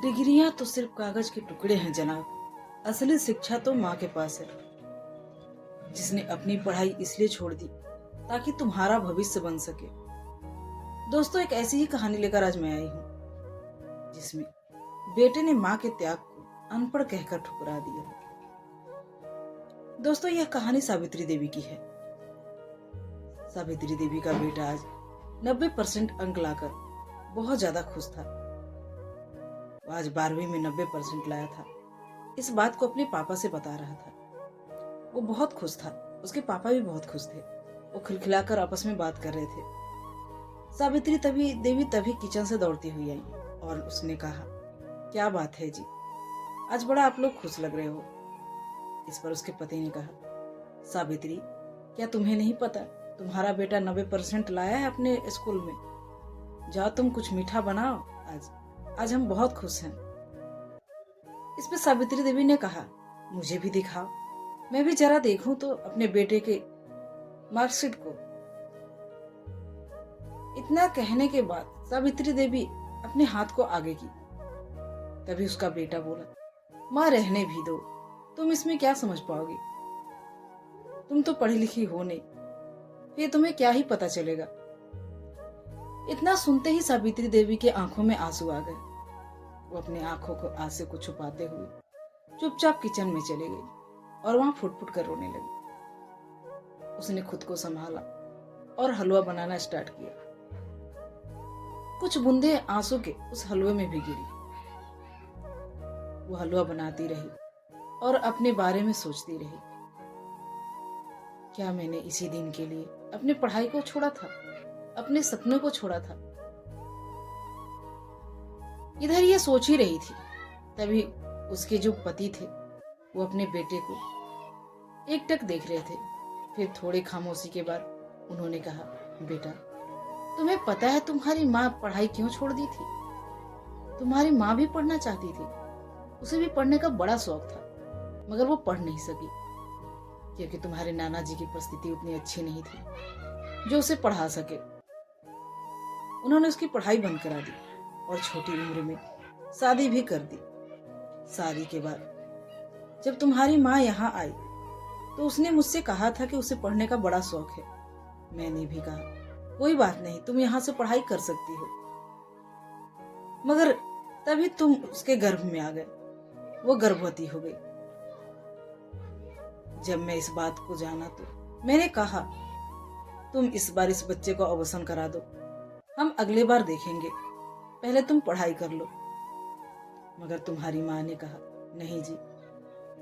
डिग्रियां तो सिर्फ कागज के टुकड़े हैं जनाब। असली शिक्षा तो माँ के पास है, जिसने अपनी पढ़ाई इसलिए छोड़ दी ताकि तुम्हारा भविष्य बन सके। दोस्तों, एक ऐसी ही कहानी लेकर आज मैं आई हूँ, जिसमें बेटे ने माँ के त्याग को अनपढ़ कहकर ठुकरा दिया। दोस्तों, यह कहानी सावित्री देवी की है। सावित्री देवी का बेटा आज 90% अंक लाकर बहुत ज्यादा खुश था। वो आज 12वीं में 90% लाया था। इस बात को अपने पापा से बता रहा था। वो बहुत खुश था, उसके पापा भी बहुत खुश थे। वो खिलखिलाकर आपस में बात कर रहे थे। सावित्री देवी तभी किचन से दौड़ती हुई आई और उसने कहा, क्या बात है जी, आज बड़ा आप लोग खुश लग रहे हो। इस पर उसके पति ने कहा, सावित्री, क्या तुम्हें नहीं पता तुम्हारा बेटा 90% लाया है अपने स्कूल में। जाओ तुम कुछ मीठा बनाओ, आज हम बहुत खुश हैं। इस पे सावित्री देवी ने कहा, मुझे भी दिखाओ, मैं भी जरा देखूं तो अपने बेटे के मार्कशीट को। इतना कहने के बाद सावित्री देवी अपने हाथ को आगे की। तभी उसका बेटा बोला, माँ रहने भी दो, तुम इसमें क्या समझ पाओगी, तुम तो पढ़ी लिखी हो नहीं, फिर तुम्हें क्या ही पता चलेगा। इतना सुनते ही सावित्री देवी के आंखों में आंसू आ गए। वो अपने आंखों को आंसू को छुपाते हुए चुपचाप किचन में चली गई और वहां फुट फुट कर रोने लगी। उसने खुद को संभाला और हलवा बनाना स्टार्ट किया। कुछ बूंदे आंसू के उस हलवे में भी गिरी। वो हलवा बनाती रही और अपने बारे में सोचती रही, क्या मैंने इसी दिन के लिए अपनी पढ़ाई को छोड़ा था, अपने सपनों को छोड़ा था। इधर ये सोच ही रही थी, तभी उसके जो पति थे वो अपने बेटे को एकटक देख रहे थे। फिर थोड़ी खामोशी के बाद उन्होंने कहा, बेटा, तुम्हें पता है तुम्हारी माँ पढ़ाई क्यों छोड़ दी थी। तुम्हारी माँ भी पढ़ना चाहती थी, उसे भी पढ़ने का बड़ा शौक था, मगर वो पढ़ नहीं सकी क्योंकि तुम्हारे नाना जी की परिस्थिति उतनी अच्छी नहीं थी जो उसे पढ़ा सके। उन्होंने उसकी पढ़ाई बंद करा दी और छोटी उम्र में शादी भी कर दी। शादी के बाद जब तुम्हारी माँ यहाँ आई तो उसने मुझसे कहा था कि उसे पढ़ने का बड़ा शौक है। मैंने भी कहा, कोई बात नहीं, तुम यहाँ से पढ़ाई कर सकती हो। मगर तभी तुम उसके गर्भ में आ गए, वो गर्भवती हो गई। जब मैं इस बात को जाना तो मैंने कहा, तुम इस बार इस बच्चे को अबॉर्शन करा दो, हम अगले बार देखेंगे, पहले तुम पढ़ाई कर लो। मगर तुम्हारी माँ ने कहा, नहीं जी,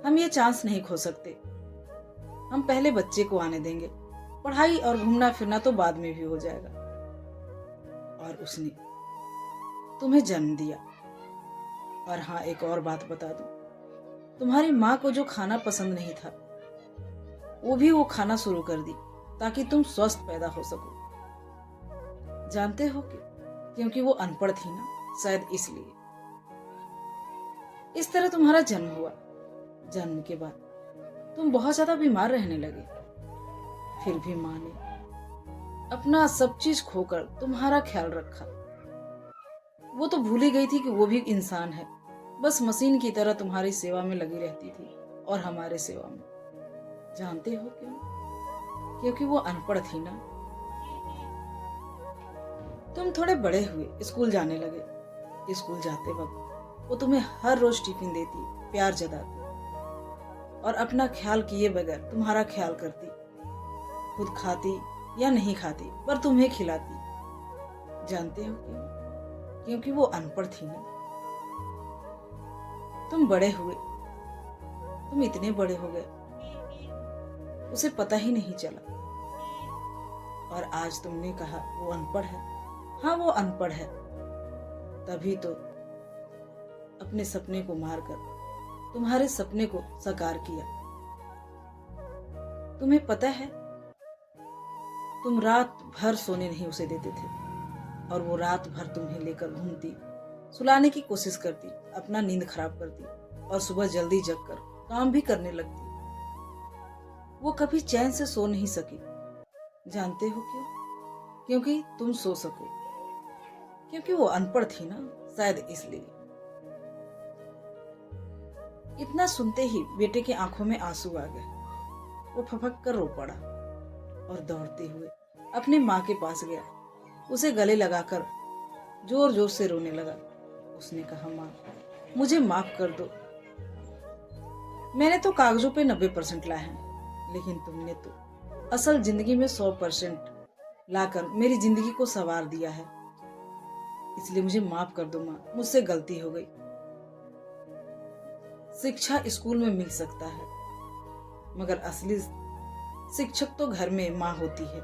हम ये चांस नहीं खो सकते, हम पहले बच्चे को आने देंगे, पढ़ाई और घूमना फिरना तो बाद में भी हो जाएगा। और उसने तुम्हें जन्म दिया। और हाँ, एक और बात बता दूं, तुम्हारी माँ को जो खाना पसंद नहीं था वो भी वो खाना शुरू कर दी ताकि तुम स्वस्थ पैदा हो सको। जानते हो क्योंकि वो अनपढ़ थी ना, शायद इसलिए। इस तरह तुम्हारा जन्म हुआ। जन्म के बाद तुम बहुत ज्यादा बीमार रहने लगे। फिर भी माँ ने अपना सब चीज खोकर तुम्हारा ख्याल रखा। वो तो भूल ही गई थी कि वो भी इंसान है, बस मशीन की तरह तुम्हारी सेवा में लगी रहती थी और हमारे सेवा में। जानते हो क्यों? क्योंकि वो अनपढ़ थी ना। तुम थोड़े बड़े हुए, स्कूल जाने लगे। स्कूल जाते वक्त वो तुम्हें हर रोज टिफिन देती, प्यार जताती और अपना ख्याल किए बगैर तुम्हारा ख्याल करती। खुद खाती या नहीं खाती पर तुम्हें खिलाती। जानते हो क्यों? क्योंकि वो अनपढ़ थी ना। तुम बड़े हुए, तुम इतने बड़े हो गए, उसे पता ही नहीं चला। और आज तुमने कहा वो अनपढ़ है। हाँ, वो अनपढ़ है, तभी तो अपने सपने को मारकर तुम्हारे सपने को साकार किया। तुम्हें पता है, तुम रात भर सोने नहीं उसे देते थे और वो रात भर तुम्हें लेकर घूमती, सुलाने की कोशिश करती, अपना नींद खराब करती और सुबह जल्दी जगकर काम भी करने लगती। वो कभी चैन से सो नहीं सकी। जानते हो क्यों? क्योंकि तुम सो सको। क्योंकि वो अनपढ़ थी ना, शायद इसलिए। इतना सुनते ही बेटे की आंखों में आंसू आ गए। वो फपक कर रो पड़ा और दौड़ते हुए अपनी माँ के पास गया। उसे गले लगाकर जोर जोर से रोने लगा। उसने कहा, माँ मुझे माफ कर दो। मैंने तो कागजों पे 90% लाए हैं, लेकिन तुमने तो असल जिंदगी में 100% लाकर मेरी जिंदगी को संवार दिया है। इसलिए मुझे माफ कर दो माँ, मुझसे गलती हो गई। शिक्षा स्कूल में मिल सकता है, मगर असली शिक्षक तो घर में माँ होती है।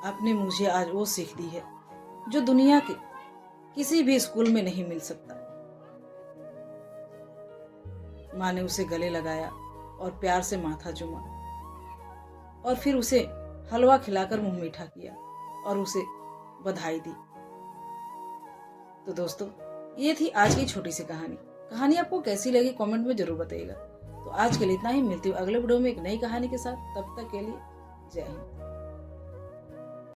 आपने मुझे आज वो सीख दी है जो दुनिया के किसी भी स्कूल में नहीं मिल सकता। माँ ने उसे गले लगाया और प्यार से माथा चूमा और फिर उसे हलवा खिलाकर मुंह मीठा किया और उसे बधाई दी। तो दोस्तों, ये थी आज की छोटी सी कहानी। कहानी आपको कैसी लगी कमेंट में जरूर बताइएगा। तो आज के लिए इतना ही, मिलती हूँ अगले वीडियो में एक नई कहानी के साथ। तब तक के लिए जय हिंद।